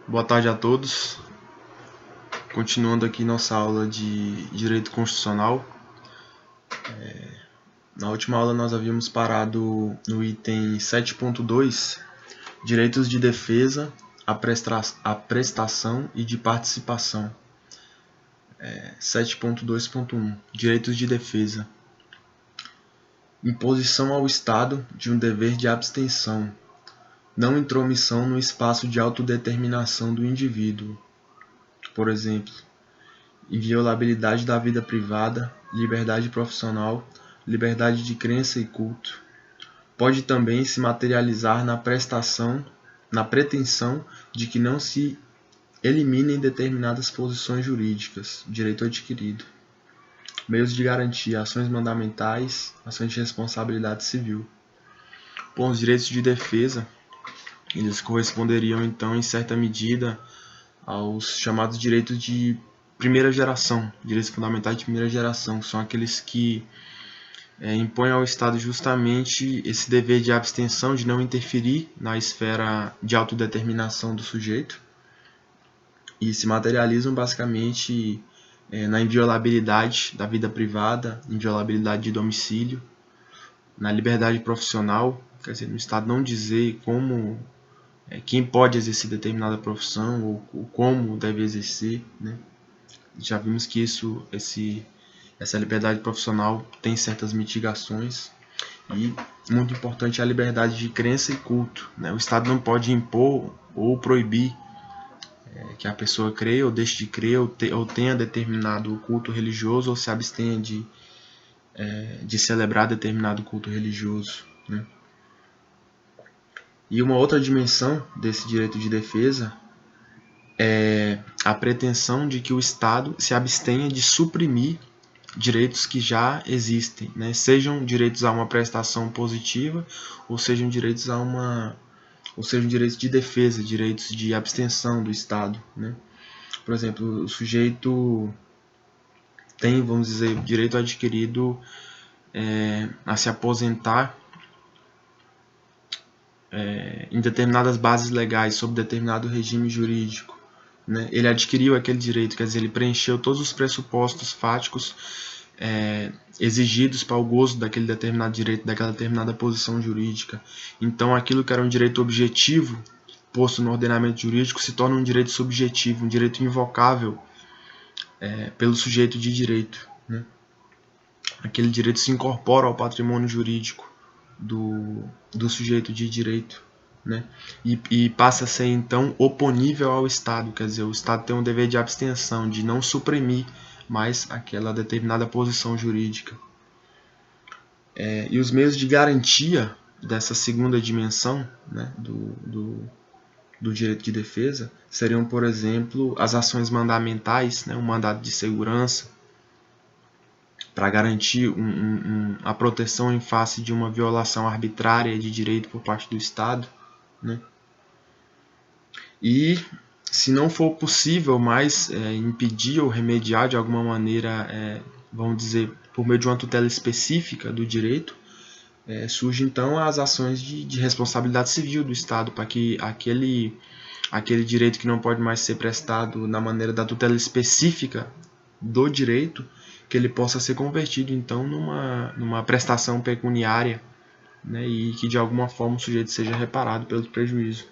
Boa tarde a todos. Continuando aqui nossa aula de Direito Constitucional. Na última aula nós havíamos parado no item 7.2, Direitos de defesa, a prestação e de participação. 7.2.1, Direitos de defesa. Imposição ao Estado de um dever de abstenção, não intromissão no espaço de autodeterminação do indivíduo. Por exemplo, inviolabilidade da vida privada, liberdade profissional, liberdade de crença e culto. Pode também se materializar na pretensão de que não se eliminem determinadas posições jurídicas, direito adquirido. Meios de garantia, ações mandamentais, ações de responsabilidade civil. Bom, os direitos de defesa, eles corresponderiam então em certa medida aos chamados direitos de primeira geração, direitos fundamentais de primeira geração, que são aqueles que impõem ao Estado justamente esse dever de abstenção, de não interferir na esfera de autodeterminação do sujeito, e se materializam basicamente na inviolabilidade da vida privada, inviolabilidade de domicílio, na liberdade profissional, quer dizer, no Estado não dizer como quem pode exercer determinada profissão ou como deve exercer, né? Já vimos que essa liberdade profissional tem certas mitigações, e muito importante é a liberdade de crença e culto, né? O Estado não pode impor ou proibir que a pessoa creia ou deixe de crer ou tenha determinado culto religioso ou se abstenha de celebrar determinado culto religioso, né? E uma outra dimensão desse direito de defesa é a pretensão de que o Estado se abstenha de suprimir direitos que já existem, né? Sejam direitos a uma prestação positiva ou sejam direitos direitos de defesa, direitos de abstenção do Estado, né? Por exemplo, o sujeito tem, vamos dizer, direito adquirido a se aposentar em determinadas bases legais, sob determinado regime jurídico, né? Ele adquiriu aquele direito, quer dizer, ele preencheu todos os pressupostos fáticos exigidos para o gozo daquele determinado direito, daquela determinada posição jurídica. Então, aquilo que era um direito objetivo, posto no ordenamento jurídico, se torna um direito subjetivo, um direito invocável pelo sujeito de direito, né? Aquele direito se incorpora ao patrimônio jurídico do sujeito de direito, né? E passa a ser então oponível ao Estado, quer dizer, o Estado tem um dever de abstenção, de não suprimir mais aquela determinada posição jurídica. E os meios de garantia dessa segunda dimensão, né, do direito de defesa seriam, por exemplo, as ações mandamentais, né, um mandado de segurança, para garantir a proteção em face de uma violação arbitrária de direito por parte do Estado, né? E se não for possível mais impedir ou remediar de alguma maneira, vamos dizer, por meio de uma tutela específica do direito, surge então as ações de responsabilidade civil do Estado, para que aquele direito que não pode mais ser prestado na maneira da tutela específica do direito, que ele possa ser convertido então numa prestação pecuniária, né, e que de alguma forma o sujeito seja reparado pelo prejuízo.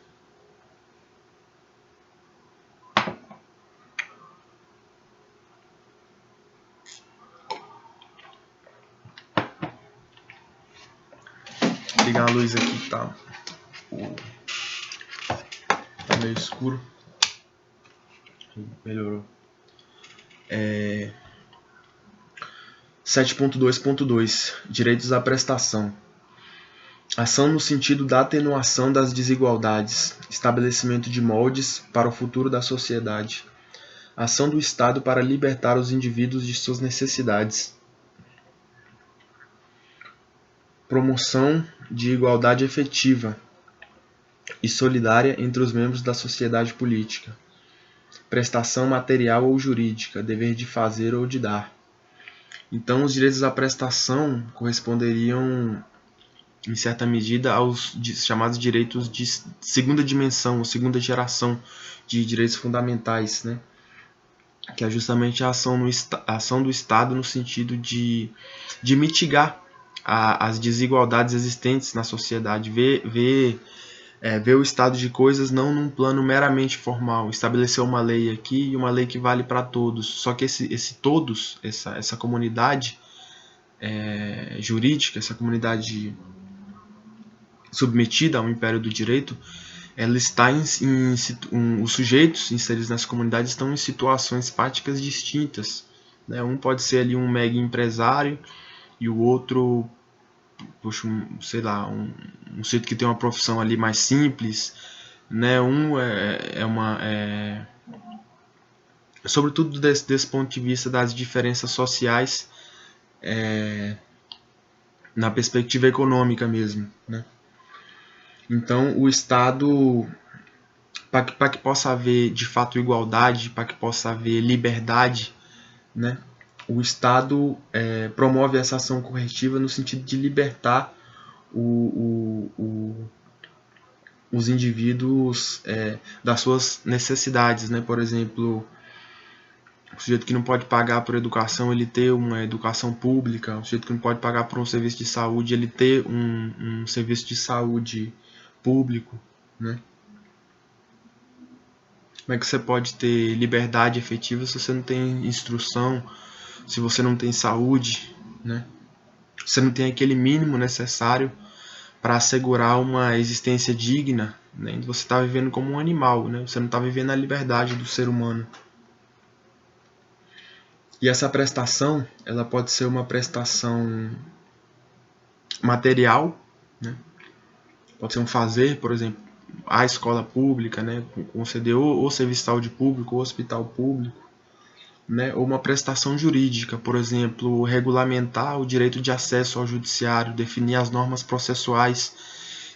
Vou ligar a luz aqui, tá meio escuro. Melhorou. 7.2.2 Direitos à prestação. Ação no sentido da atenuação das desigualdades, estabelecimento de moldes para o futuro da sociedade. Ação do Estado para libertar os indivíduos de suas necessidades. Promoção de igualdade efetiva e solidária entre os membros da sociedade política. Prestação material ou jurídica, dever de fazer ou de dar. Então, os direitos à prestação corresponderiam em certa medida, aos chamados direitos de segunda dimensão, ou segunda geração de direitos fundamentais, né? Que é justamente a ação do Estado no sentido de mitigar as desigualdades existentes na sociedade, ver o estado de coisas não num plano meramente formal, estabelecer uma lei aqui e uma lei que vale para todos, só que esse todos, essa comunidade jurídica, essa comunidade submetida ao império do direito, ela está os sujeitos inseridos nessa comunidade estão em situações práticas distintas, né? Um pode ser ali um mega empresário e o outro, puxa, sei lá, um sujeito que tem uma profissão ali mais simples, né? Sobretudo desse ponto de vista das diferenças sociais, na perspectiva econômica mesmo, né? Então, o Estado, para que possa haver de fato igualdade, para que possa haver liberdade, né? O Estado promove essa ação corretiva no sentido de libertar os indivíduos das suas necessidades, né? Por exemplo, o sujeito que não pode pagar por educação, ele ter uma educação pública. O sujeito que não pode pagar por um serviço de saúde, ele ter um serviço de saúde público, né? Como é que você pode ter liberdade efetiva se você não tem instrução, se você não tem saúde, né? Você não tem aquele mínimo necessário para assegurar uma existência digna, né? Você está vivendo como um animal, né? Você não está vivendo a liberdade do ser humano. E essa prestação, ela pode ser uma prestação material, né? Pode ser um fazer, por exemplo, a escola pública, né? Conceder ou serviço de saúde público ou hospital público, né? Ou uma prestação jurídica, por exemplo, regulamentar o direito de acesso ao judiciário, definir as normas processuais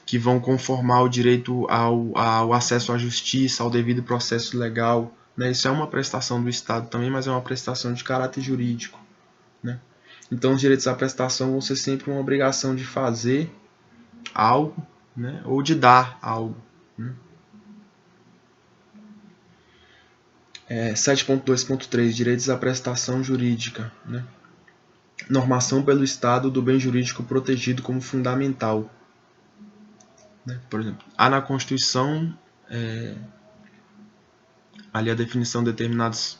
que vão conformar o direito ao acesso à justiça, ao devido processo legal, né? Isso é uma prestação do Estado também, mas é uma prestação de caráter jurídico, né? Então, os direitos à prestação vão ser sempre uma obrigação de fazer algo, né? Ou de dar algo, né? 7.2.3 Direitos à prestação jurídica, né? Normação pelo Estado do bem jurídico protegido como fundamental, né? Por exemplo, há na Constituição ali a definição de determinados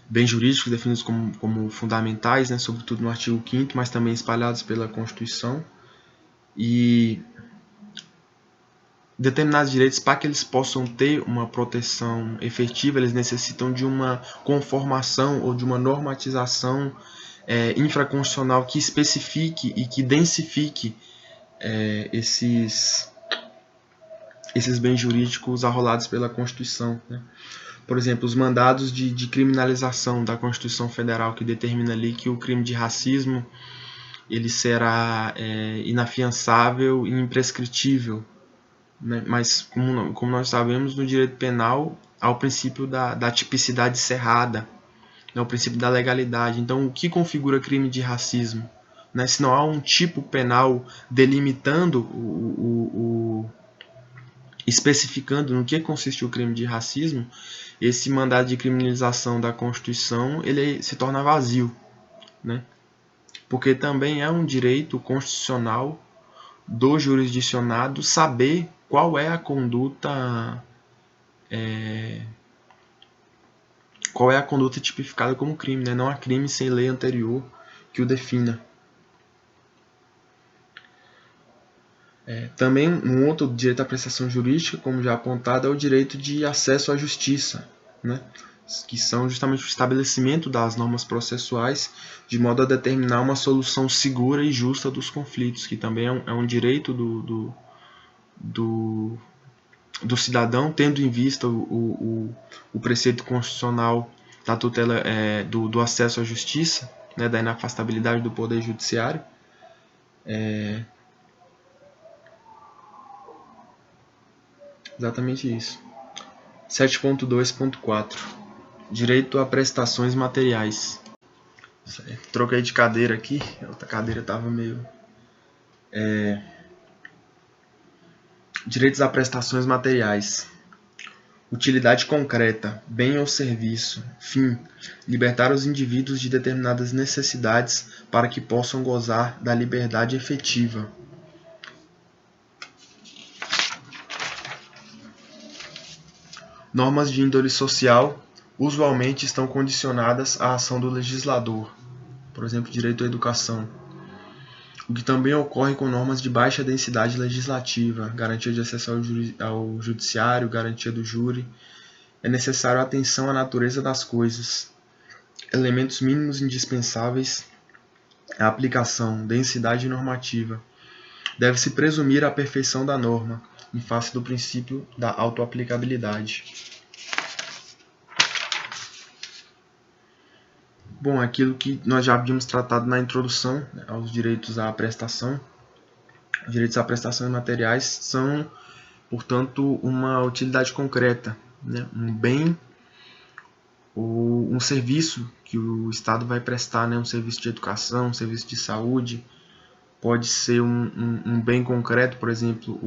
bens jurídicos definidos como fundamentais, né? Sobretudo no artigo 5º, mas também espalhados pela Constituição. E determinados direitos, para que eles possam ter uma proteção efetiva, eles necessitam de uma conformação ou de uma normatização infraconstitucional que especifique e que densifique esses bens jurídicos arrolados pela Constituição, né? Por exemplo, os mandados de criminalização da Constituição Federal, que determina ali que o crime de racismo ele será inafiançável e imprescritível, né? Mas, como nós sabemos, no direito penal há o princípio da tipicidade cerrada, né? O princípio da legalidade. Então, o que configura crime de racismo? Né? Se não há um tipo penal delimitando especificando no que consiste o crime de racismo, esse mandado de criminalização da Constituição ele se torna vazio, né? Porque também é um direito constitucional do jurisdicionado saber qual é a conduta tipificada como crime, né? Não há crime sem lei anterior que o defina. Também um outro direito à prestação jurídica, como já apontado, é o direito de acesso à justiça, né? Que são justamente o estabelecimento das normas processuais de modo a determinar uma solução segura e justa dos conflitos, que também é um direito do cidadão, tendo em vista o preceito constitucional da tutela do acesso à justiça, né, da inafastabilidade do poder judiciário. Exatamente isso. 7.2.4 Direito a prestações materiais. Troquei de cadeira aqui, a outra cadeira estava meio Direitos a prestações materiais. Utilidade concreta, bem ou serviço. Fim, libertar os indivíduos de determinadas necessidades para que possam gozar da liberdade efetiva. Normas de índole social usualmente estão condicionadas à ação do legislador, por exemplo, direito à educação, o que também ocorre com normas de baixa densidade legislativa, garantia de acesso ao judiciário, garantia do júri. É necessário atenção à natureza das coisas, elementos mínimos indispensáveis à aplicação, densidade normativa. Deve-se presumir a perfeição da norma, em face do princípio da autoaplicabilidade. Bom, aquilo que nós já havíamos tratado na introdução, né, aos direitos à prestação. Os direitos à prestação de materiais são, portanto, uma utilidade concreta, né, um bem ou um serviço que o Estado vai prestar, né, um serviço de educação, um serviço de saúde. Pode ser um bem concreto, por exemplo,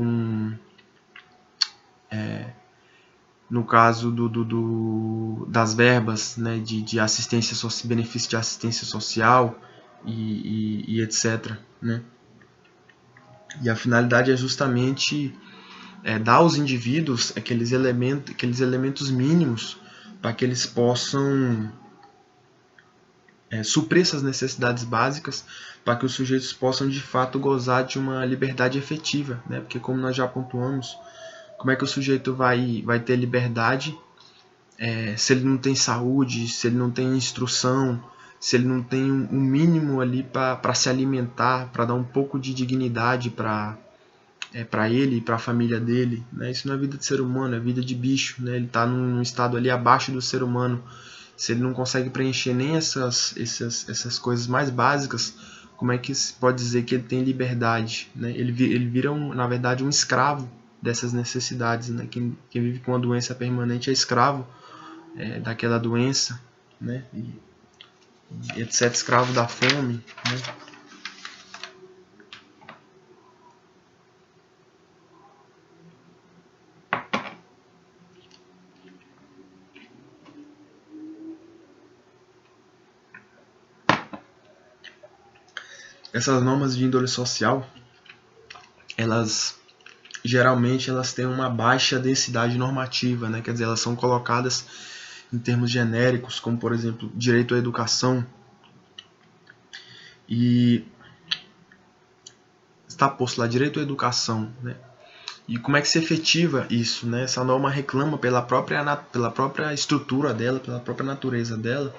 no caso das verbas, né, de assistência, benefício de assistência social e etc. Né? E a finalidade é justamente dar aos indivíduos aqueles elementos mínimos para que eles possam suprir essas necessidades básicas, para que os sujeitos possam de fato gozar de uma liberdade efetiva, né? Porque, como nós já pontuamos, como é que o sujeito vai ter liberdade se ele não tem saúde, se ele não tem instrução, se ele não tem um mínimo ali para se alimentar, para dar um pouco de dignidade para ele e para a família dele, né? Isso não é vida de ser humano, é vida de bicho, né? Ele está num estado ali abaixo do ser humano. Se ele não consegue preencher nem essas coisas mais básicas, como é que se pode dizer que ele tem liberdade? Né? Ele vira, na verdade, um escravo dessas necessidades. Né? Quem vive com uma doença permanente é escravo daquela doença, né? E etc., escravo da fome. Né? Essas normas de índole social, geralmente elas têm uma baixa densidade normativa, né? Quer dizer, elas são colocadas em termos genéricos, como, por exemplo, direito à educação, e está posto lá direito à educação, né? E como é que se efetiva isso, né? Essa norma reclama pela própria estrutura dela, pela própria natureza dela,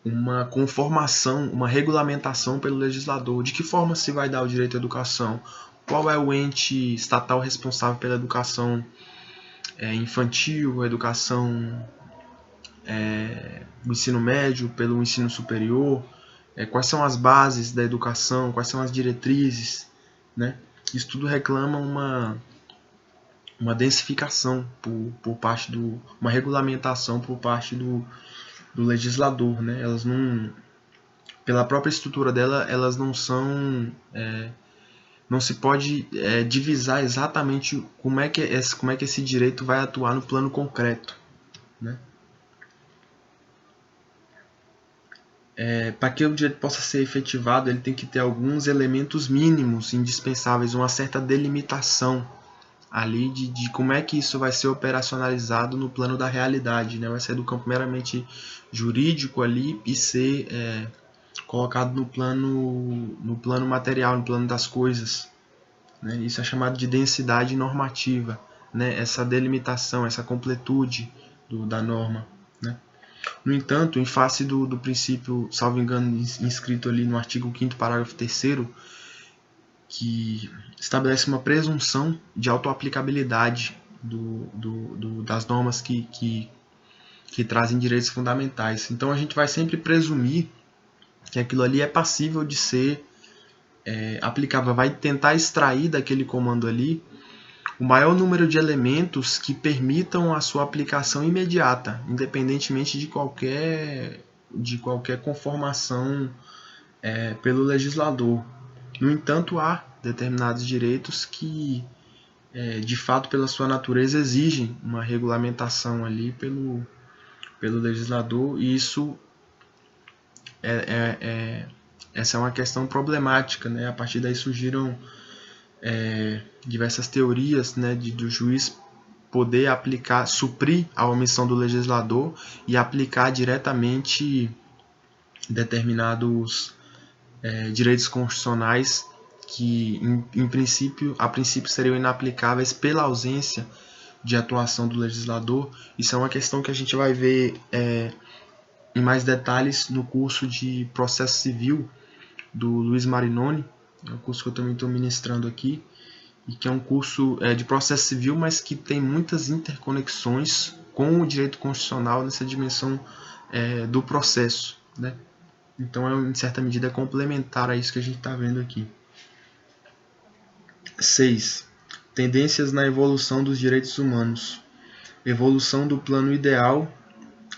uma conformação, uma regulamentação pelo legislador. De que forma se vai dar o direito à educação? Qual é o ente estatal responsável pela educação infantil, a educação do ensino médio, pelo ensino superior? Quais são as bases da educação? Quais são as diretrizes? Né? Isso tudo reclama uma densificação por parte uma regulamentação por parte do legislador, né? Elas não, pela própria estrutura dela, elas não são, não se pode divisar exatamente como é que esse direito vai atuar no plano concreto, né? Para que o direito possa ser efetivado, ele tem que ter alguns elementos mínimos indispensáveis, uma certa delimitação ali de como é que isso vai ser operacionalizado no plano da realidade, né? Vai ser do campo meramente jurídico ali e ser colocado no plano material, no plano das coisas, né? Isso é chamado de densidade normativa, né? Essa delimitação, essa completude da norma, né? No entanto, em face do princípio, salvo engano, inscrito ali no artigo 5º, parágrafo 3º, que estabelece uma presunção de autoaplicabilidade das normas que trazem direitos fundamentais. Então a gente vai sempre presumir que aquilo ali é passível de ser aplicável, vai tentar extrair daquele comando ali o maior número de elementos que permitam a sua aplicação imediata, independentemente de qualquer conformação pelo legislador. No entanto, há determinados direitos que, de fato, pela sua natureza, exigem uma regulamentação ali pelo legislador, e isso essa é uma questão problemática, né? A partir daí surgiram diversas teorias, né, do juiz poder aplicar, suprir a omissão do legislador e aplicar diretamente determinados direitos constitucionais que, a princípio seriam inaplicáveis pela ausência de atuação do legislador. Isso é uma questão que a gente vai ver em mais detalhes no curso de Processo Civil do Luiz Marinoni, é um curso que eu também estou ministrando aqui, e que é um curso de processo civil, mas que tem muitas interconexões com o direito constitucional nessa dimensão do processo, né? Então, em certa medida, é complementar a isso que a gente está vendo aqui. 6. Tendências na evolução dos direitos humanos. Evolução do plano ideal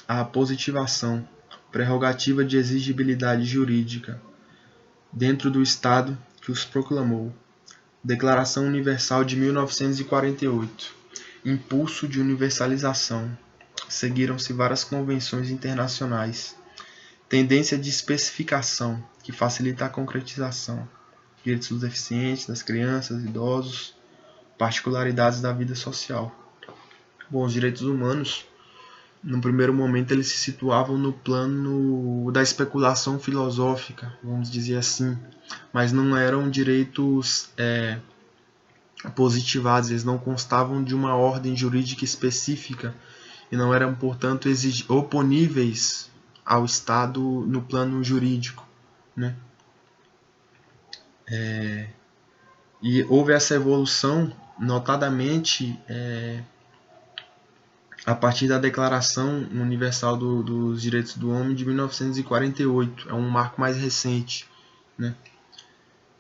à positivação, prerrogativa de exigibilidade jurídica, dentro do Estado que os proclamou. Declaração Universal de 1948. Impulso de universalização. Seguiram-se várias convenções internacionais. Tendência de especificação, que facilita a concretização. Direitos dos deficientes, das crianças, idosos, particularidades da vida social. Bom, os direitos humanos, no primeiro momento, eles se situavam no plano da especulação filosófica, vamos dizer assim, mas não eram direitos positivados, eles não constavam de uma ordem jurídica específica e não eram, portanto, oponíveis ao Estado no plano jurídico, né? E houve essa evolução, notadamente, a partir da Declaração Universal dos Direitos do Homem de 1948. É um marco mais recente, né?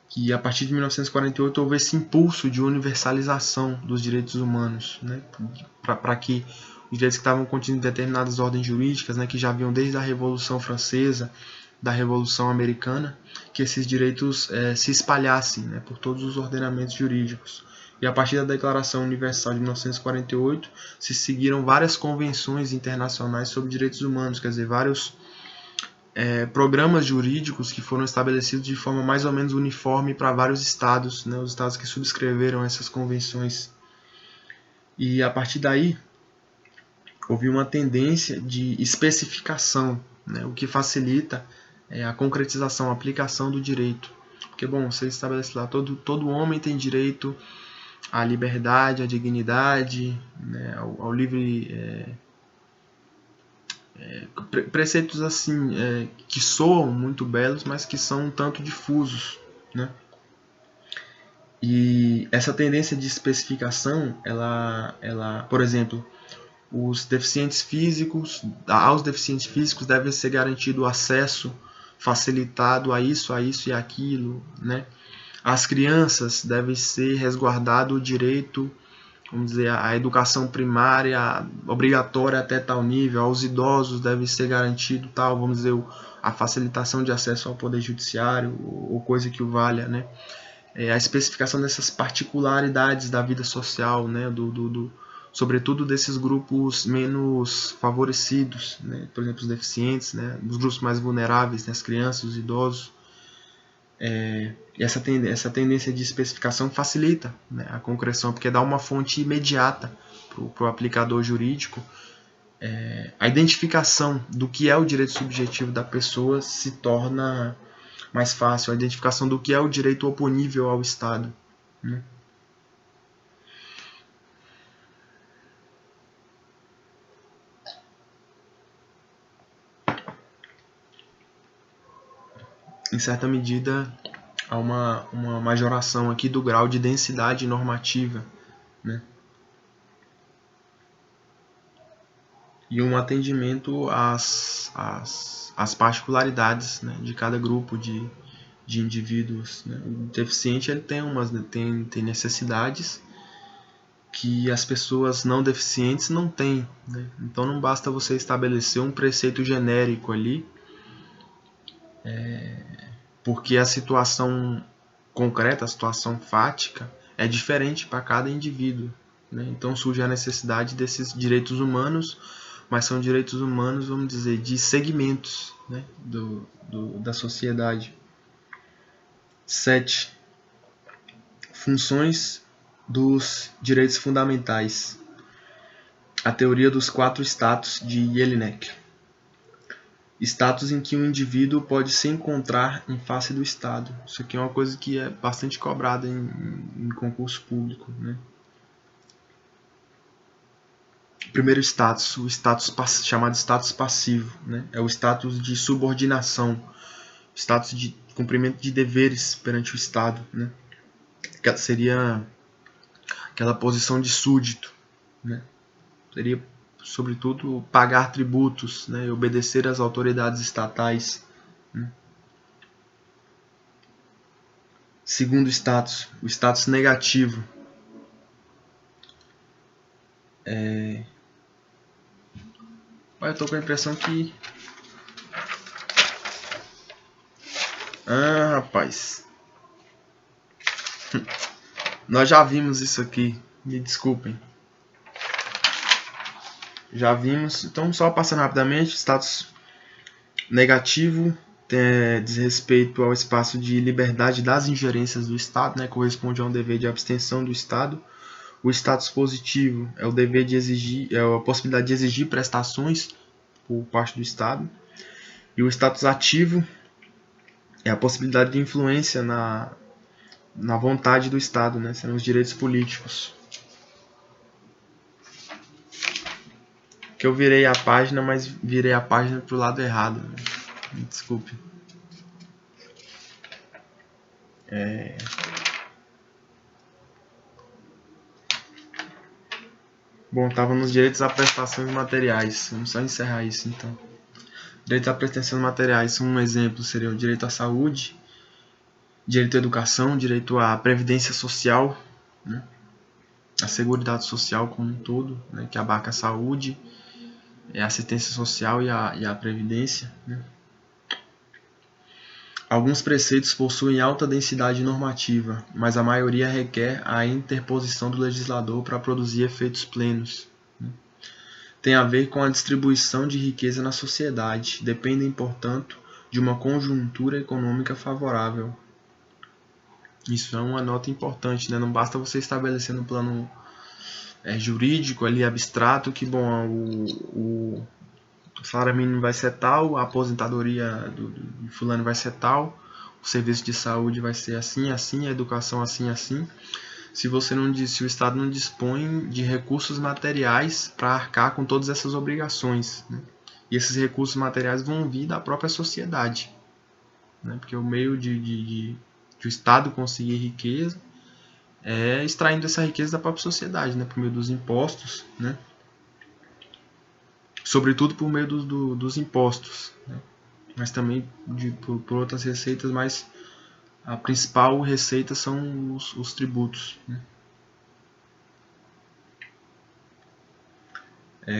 Que a partir de 1948 houve esse impulso de universalização dos direitos humanos, né? Para que os direitos que estavam contidos em determinadas ordens jurídicas, né, que já vinham desde a Revolução Francesa, da Revolução Americana, que esses direitos se espalhassem, né, por todos os ordenamentos jurídicos. E a partir da Declaração Universal de 1948 se seguiram várias convenções internacionais sobre direitos humanos, quer dizer, vários programas jurídicos que foram estabelecidos de forma mais ou menos uniforme para vários estados, né, os estados que subscreveram essas convenções. E a partir daí houve uma tendência de especificação, né, o que facilita a concretização, a aplicação do direito. Porque, bom, você estabelece lá, todo homem tem direito à liberdade, à dignidade, né, ao livre... preceitos assim que soam muito belos, mas que são um tanto difusos, né? E essa tendência de especificação, ela, por exemplo, aos deficientes físicos deve ser garantido o acesso facilitado a isso e aquilo, né? Às crianças deve ser resguardado o direito, vamos dizer, a educação primária obrigatória até tal nível. Aos idosos deve ser garantido tal, vamos dizer, a facilitação de acesso ao poder judiciário ou coisa que o valha, né? A especificação dessas particularidades da vida social, né? Sobretudo desses grupos menos favorecidos, né? Por exemplo, os deficientes, né? Os grupos mais vulneráveis, né? As crianças, os idosos. Essa tendência de especificação facilita, né, a concreção, porque dá uma fonte imediata para o aplicador jurídico. A identificação do que é o direito subjetivo da pessoa se torna mais fácil, a identificação do que é o direito oponível ao Estado, né? Em certa medida, há uma majoração aqui do grau de densidade normativa, né? E um atendimento às particularidades, né, de cada grupo de indivíduos, né? O deficiente ele tem necessidades que as pessoas não deficientes não têm, né? Então não basta você estabelecer um preceito genérico ali, porque a situação concreta, a situação fática, é diferente para cada indivíduo, né? Então surge a necessidade desses direitos humanos, mas são direitos humanos, vamos dizer, de segmentos, né, da sociedade. 7. Funções dos direitos fundamentais. A teoria dos 4 status de Jelinek. Status em que o indivíduo pode se encontrar em face do Estado. Isso aqui é uma coisa que é bastante cobrada em concurso público, né? O primeiro status, o status chamado status passivo, né? É o status de subordinação, status de cumprimento de deveres perante o Estado, né? Que seria aquela posição de súdito, né? Seria, sobretudo, pagar tributos, né? E obedecer às autoridades estatais, né? Segundo status, o status negativo. Eu tô com a impressão que... rapaz. Nós já vimos isso aqui. Me desculpem. Já vimos. Então, só passando rapidamente. Status negativo diz respeito ao espaço de liberdade das ingerências do Estado, né? Corresponde a um dever de abstenção do Estado. O status positivo é o dever de exigir, é a possibilidade de exigir prestações por parte do Estado. E o status ativo é a possibilidade de influência na vontade do Estado, né? Serão os direitos políticos. Que eu virei a página, mas virei a página para o lado errado. Me desculpe. Bom, estava nos direitos a prestações materiais. Vamos só encerrar isso então. Direitos a prestações materiais, um exemplo seria o direito à saúde, direito à educação, direito à previdência social, né? A seguridade social como um todo, né? Que abarca a saúde, a assistência social e a previdência, né? Alguns preceitos possuem alta densidade normativa, mas a maioria requer a interposição do legislador para produzir efeitos plenos. Tem a ver com a distribuição de riqueza na sociedade, dependem, portanto, de uma conjuntura econômica favorável. Isso é uma nota importante, né? Não basta você estabelecer no plano jurídico, ali abstrato, que bom, o salário mínimo vai ser tal, a aposentadoria do fulano vai ser tal, o serviço de saúde vai ser assim, assim, a educação assim, assim. Se o Estado não dispõe de recursos materiais para arcar com todas essas obrigações, né? E esses recursos materiais vão vir da própria sociedade, né? Porque o meio de o Estado conseguir riqueza é extraindo essa riqueza da própria sociedade, né? Por meio dos impostos, né? Sobretudo por meio dos impostos, né? Mas também por outras receitas, mas a principal receita são os tributos, né?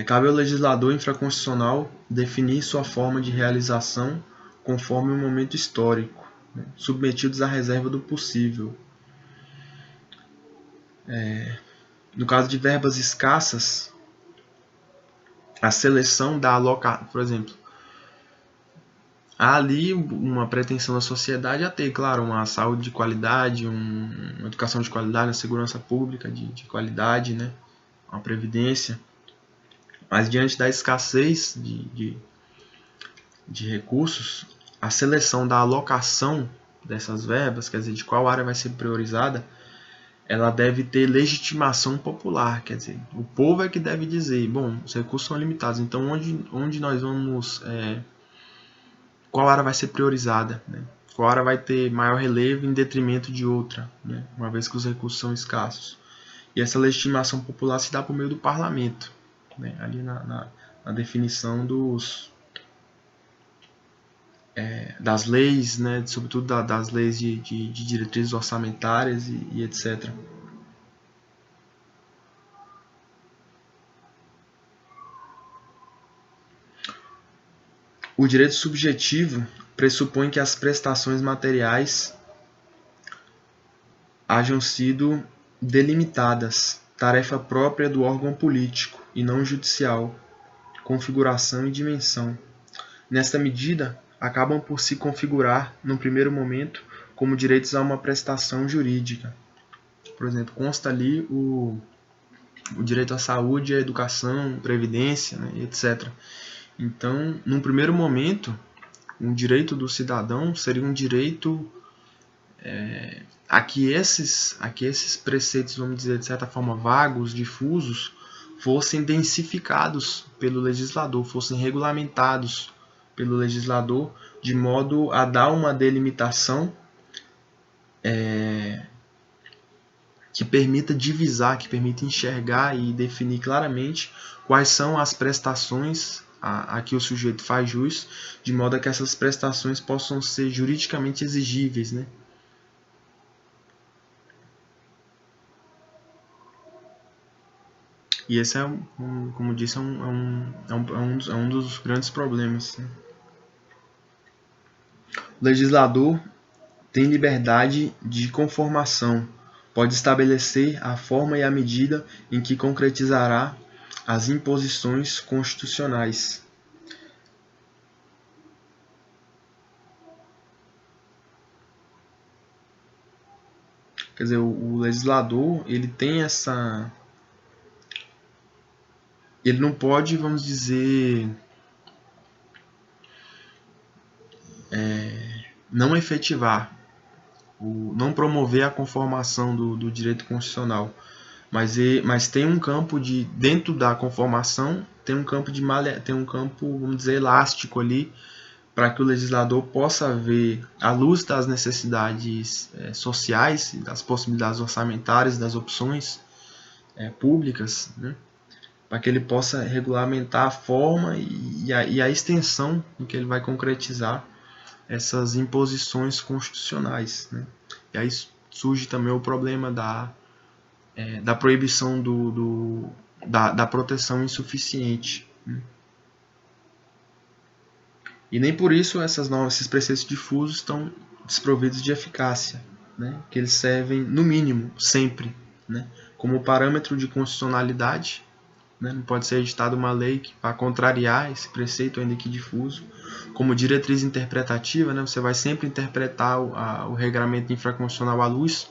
Cabe ao legislador infraconstitucional definir sua forma de realização conforme o momento histórico, né? Submetidos à reserva do possível. No caso de verbas escassas, a seleção da alocação, por exemplo, há ali uma pretensão da sociedade a ter, claro, uma saúde de qualidade, uma educação de qualidade, uma segurança pública de qualidade, né? Uma previdência. Mas diante da escassez de recursos, a seleção da alocação dessas verbas, quer dizer, de qual área vai ser priorizada, ela deve ter legitimação popular, quer dizer, o povo é que deve dizer, bom, os recursos são limitados, então onde nós vamos, qual área vai ser priorizada, né? Qual área vai ter maior relevo em detrimento de outra, né? Uma vez que os recursos são escassos. E essa legitimação popular se dá por meio do parlamento, né? Ali na definição das leis, né? Sobretudo das leis de diretrizes orçamentárias e etc. O direito subjetivo pressupõe que as prestações materiais hajam sido delimitadas, tarefa própria do órgão político e não judicial, configuração e dimensão. Nesta medida, acabam por se configurar, num primeiro momento, como direitos a uma prestação jurídica. Por exemplo, consta ali o direito à saúde, à educação, previdência, né, etc. Então, num primeiro momento, um direito do cidadão seria um direito a que esses preceitos, vamos dizer, de certa forma, vagos, difusos, fossem densificados pelo legislador, fossem regulamentados pelo legislador, de modo a dar uma delimitação que permita divisar, que permita enxergar e definir claramente quais são as prestações a que o sujeito faz jus, de modo a que essas prestações possam ser juridicamente exigíveis, né? E esse é, como disse, é um dos grandes problemas, né? O legislador tem liberdade de conformação, pode estabelecer a forma e a medida em que concretizará as imposições constitucionais. Quer dizer, o legislador, ele tem essa... Ele não pode, vamos dizer, não efetivar, não promover a conformação do direito constitucional, mas tem um campo de, dentro da conformação, tem um campo, vamos dizer, elástico ali, para que o legislador possa ver, à luz das necessidades sociais, das possibilidades orçamentárias, das opções públicas, né? Para que ele possa regulamentar a forma e a extensão em que ele vai concretizar essas imposições constitucionais, né? E aí surge também o problema da proibição da proteção insuficiente, né? E nem por isso esses preceitos difusos estão desprovidos de eficácia, né? Que eles servem, no mínimo, sempre, né? Como parâmetro de constitucionalidade, né? Não pode ser editada uma lei para contrariar esse preceito, ainda que difuso. Como diretriz interpretativa, né? Você vai sempre interpretar o regramento infraconstitucional à luz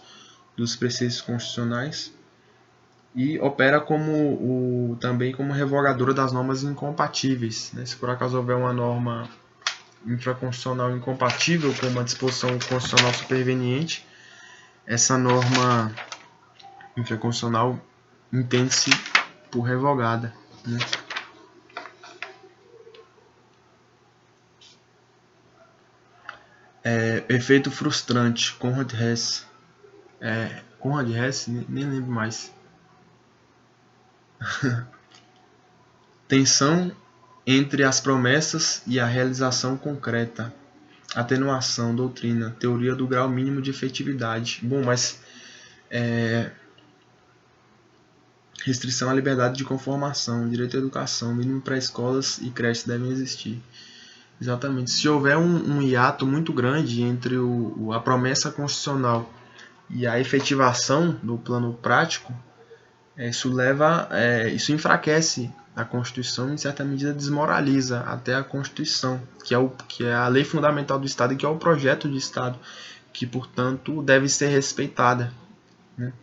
dos preceitos constitucionais. E opera também como revogadora das normas incompatíveis, né? Se por acaso houver uma norma infraconstitucional incompatível com uma disposição constitucional superveniente, essa norma infraconstitucional entende-se por revogada, né? Efeito frustrante, Conrad Hess. Conrad Hess? Nem lembro mais. Tensão entre as promessas e a realização concreta. Atenuação, doutrina, teoria do grau mínimo de efetividade. Bom, mas restrição à liberdade de conformação, direito à educação, mínimo para escolas e creches devem existir. Exatamente. Se houver um hiato muito grande entre a promessa constitucional e a efetivação no plano prático, isso enfraquece a Constituição e, em certa medida, desmoraliza até a Constituição, que é a lei fundamental do Estado e que é o projeto de Estado, que, portanto, deve ser respeitada, né?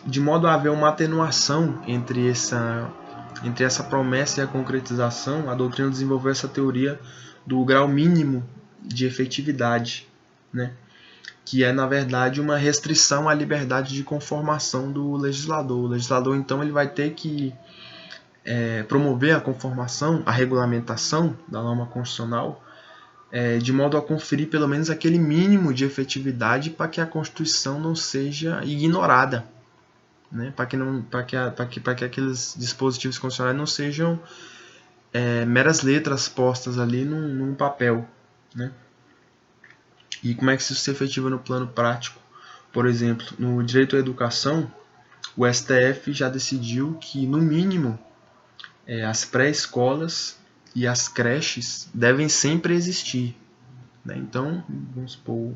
De modo a haver uma atenuação entre essa promessa e a concretização, a doutrina desenvolveu essa teoria do grau mínimo de efetividade, né? Que é, na verdade, uma restrição à liberdade de conformação do legislador. O legislador, então, ele vai ter que promover a conformação, a regulamentação da norma constitucional, de modo a conferir pelo menos aquele mínimo de efetividade para que a Constituição não seja ignorada, né? Para que aqueles dispositivos constitucionais não sejam meras letras postas ali num papel, né? E como é que isso se efetiva no plano prático? Por exemplo, no direito à educação, o STF já decidiu que, no mínimo, as pré-escolas e as creches devem sempre existir, né? Então, vamos supor,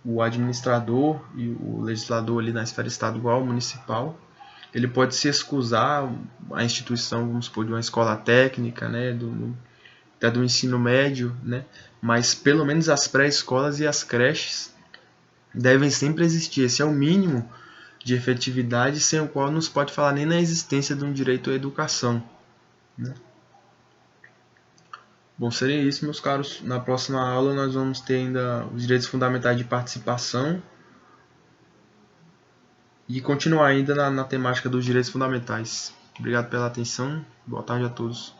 o administrador e o legislador ali na esfera estadual, municipal, ele pode se excusar a instituição, vamos supor, de uma escola técnica, né, até do ensino médio, né, mas pelo menos as pré-escolas e as creches devem sempre existir. Esse é o mínimo de efetividade sem o qual não se pode falar nem na existência de um direito à educação, né? Bom, seria isso, meus caros. Na próxima aula nós vamos ter ainda os direitos fundamentais de participação e continuar ainda na temática dos direitos fundamentais. Obrigado pela atenção. Boa tarde a todos.